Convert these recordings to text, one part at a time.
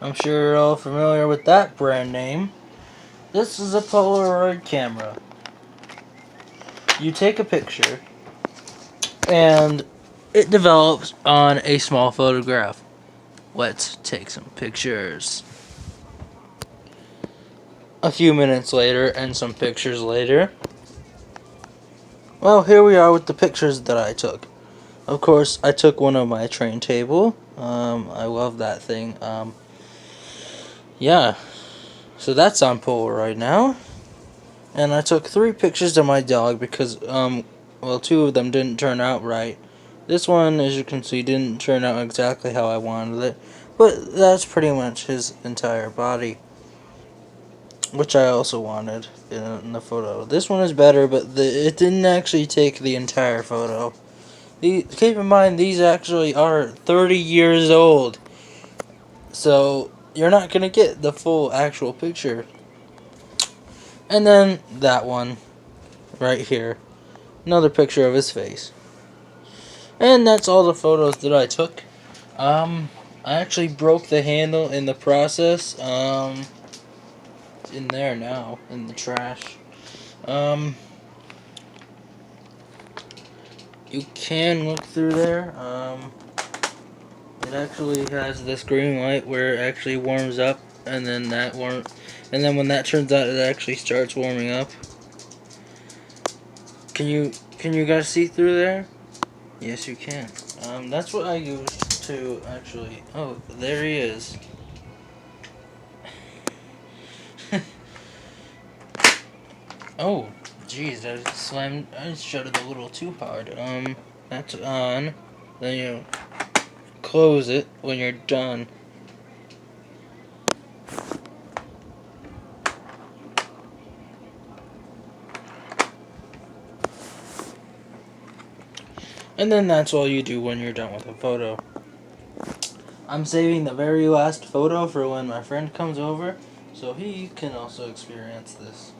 I'm sure you're all familiar with that brand name. This is a Polaroid camera. You take a picture, and it develops on a small photograph. Let's take some pictures. A few minutes later, and some pictures later. Well, here we are with the pictures that I took. Of course, I took one of my train table. I love that thing. Yeah. So that's on Polaroid now. And I took 3 pictures of my dog because, well, 2 of them didn't turn out right. This one, as you can see, didn't turn out exactly how I wanted it. But that's pretty much his entire body, which I also wanted in the photo. This one is better, but it didn't actually take the entire photo. Keep in mind, these actually are 30 years old. So, you're not going to get the full actual picture. And then that one, right here. Another picture of his face. And that's all the photos that I took. I actually broke the handle in the process. It's in there now, in the trash. You can look through there. It actually has this green light where it actually warms up, and then when that turns out, it actually starts warming up. Can you guys see through there? Yes, you can. That's what I used to actually. Oh, there he is. Oh, jeez, I shut it a little too hard. That's on. Then you close it when you're done. And then that's all you do when you're done with a photo. I'm saving the very last photo for when my friend comes over, so he can also experience this.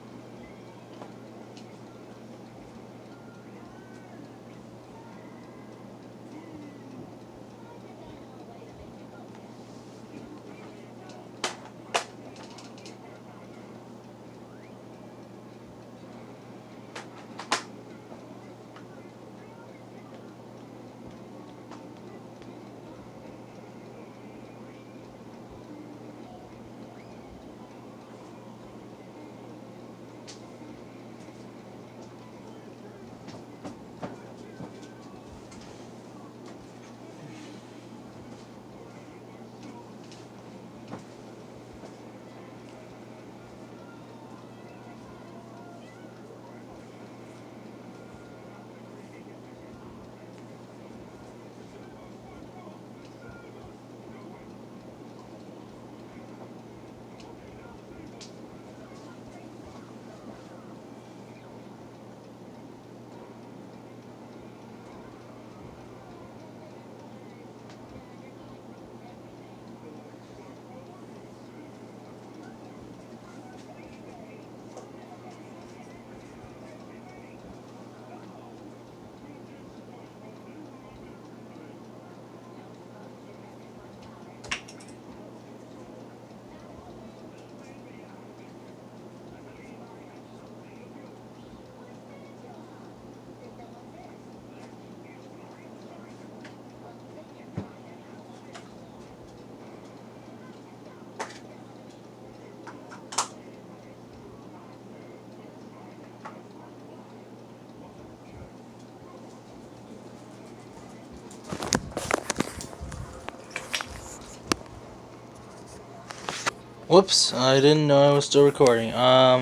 Whoops, I didn't know I was still recording.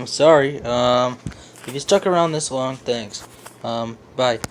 Sorry. If you stuck around this long, thanks. Bye.